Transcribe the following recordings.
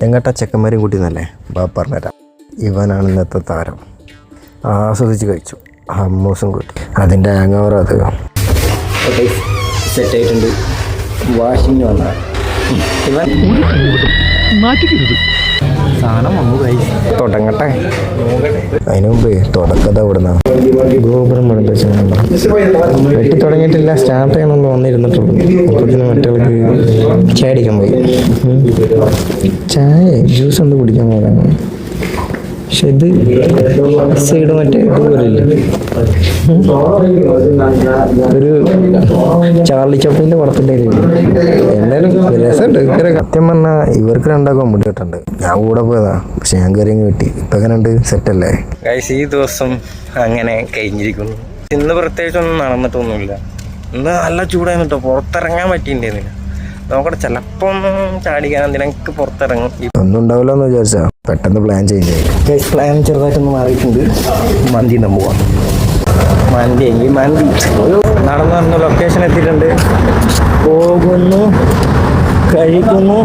എങ്ങട്ടാ ചെക്കന്മാരും കൂട്ടി എന്നല്ലേ പറഞ്ഞുതരാം. ഇവനാണ് ഇന്നത്തെ താരം. ആസ്വദിച്ച് കഴിച്ചു. ഹമ്മൂസും കൂട്ടി അതിൻ്റെ ഹാങ് ഓവർ അത് സെറ്റായിട്ടുണ്ട്. വാഷിംഗ് വന്ന ഇവൻ സാധനം വന്നു കൈ തുടങ്ങട്ടെ. അതിന് മുമ്പ് തുടക്കത ഇവിടുന്ന ഗോപുരം വെട്ടി തുടങ്ങിയിട്ടില്ല. സ്റ്റാർട്ട് ചെയ്യണമെന്ന് വന്നിരുന്നിട്ടുള്ളൂ. അപ്പോഴത്തേന് മറ്റവൾക്ക് ചായ അടിക്കാൻ പോയി. ചായ ജ്യൂസ് എന്ത് കുടിക്കാൻ പോകാൻ. പക്ഷെ ഇത് സൈഡ് മറ്റേ ഇതുപോലില്ല, ഒരു ചാർലി ചപ്ലിൻ്റെ പടത്തിൻ്റെ എന്തായാലും രസമുണ്ട്. സത്യം പറഞ്ഞാൽ ഇവർക്ക് രണ്ടാക്കും മുടി കിട്ടുന്നുണ്ട്. ഞാൻ കൂടെ പോയതാ, പക്ഷെ ഞാൻ കയറി കിട്ടി. ഇപ്പം എങ്ങനെയുണ്ട്? സെറ്റല്ലേ ഗൈസ്? ഈ ദിവസം അങ്ങനെ കഴിഞ്ഞിരിക്കുന്നു. ഇന്ന് പ്രത്യേകിച്ചൊന്നും നടന്നിട്ടൊന്നുമില്ല. ഇന്ന് നല്ല ചൂടായിരുന്നു കേട്ടോ. പുറത്തിറങ്ങാൻ പറ്റിയിട്ടുണ്ടായിരുന്നില്ല. നോക്കട്ടെ, ചിലപ്പോൾ ചാടിക്കാൻ എന്തിനൊക്കെ പുറത്തിറങ്ങും. ഒന്നും ഉണ്ടാവില്ല എന്ന് വിചാരിച്ചാ പെട്ടെന്ന് പ്ലാൻ ചേഞ്ച് ആയി. പ്ലാൻ ചെറുതായിട്ടൊന്ന് മാറിയിട്ടുണ്ട്. മന്തി ഉണ്ടാ പോവാം. മന്തി എങ്കിൽ മന്തി നടന്നു ലൊക്കേഷൻ എത്തിയിട്ടുണ്ട്. പോകുന്നു, കഴിക്കുന്നു.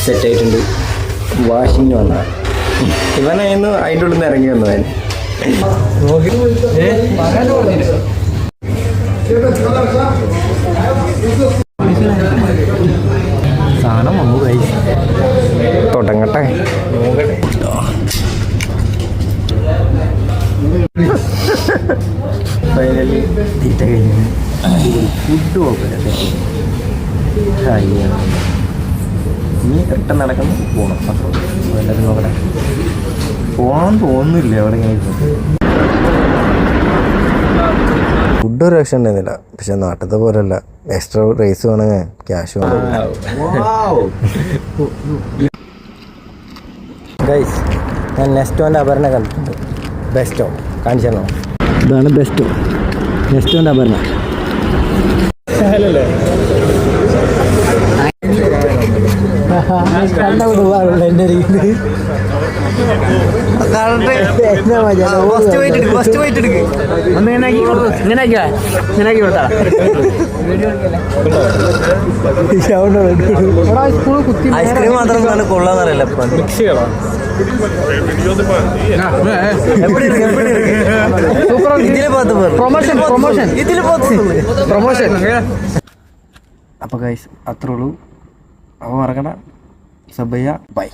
സെറ്റായിട്ടുണ്ട്. വാഷിംഗ് വന്ന ഇവനായിരുന്നു അതിൻ്റെ ഉള്ളിൽ നിന്ന് ഇറങ്ങി വന്നവൻ. സാധനം വന്നു കൈ തുടങ്ങട്ടെ. ഫൈനലി തീറ്റ കഴിഞ്ഞു. ഫുഡ് പോകട്ടെ. ഇനി റിട്ടേൺ നടക്കുന്നു. പോകണം. അപ്പോൾ എല്ലാവരും നോക്കട്ടെ. പോകാൻ തോന്നുന്നില്ല. അവിടെ ഇങ്ങനെ ഫുഡ് ഒരു രക്ഷ ഉണ്ടായിരുന്നില്ല. പക്ഷെ നാട്ടിലത്തെ പോലെയല്ല. എക്സ്ട്രാ റൈസ് വേണമെങ്കിൽ ക്യാഷ് വേണം. ഗൈസ്, ഞാൻ നെസ്റ്റോൻ്റെ അപർണ കണ്ടിട്ടുണ്ട്. ബെസ്റ്റോ കാണിച്ചു തരണോ? ഇതാണ് ബെസ്റ്റോ. നെസ്റ്റോൻ്റെ അപർണ അല്ലല്ലേ? എൻ്റെ ഐസ്ക്രീം മാത്രം കൊള്ളാന്നറിയില്ല. മിക്സ് ചെയ്യണം. അപ്പോൾ ഗൈസ് അത്രേ ഉള്ളൂ. അപ്പോൾ മറക്കണ്ട, സബയ്യ ബൈ.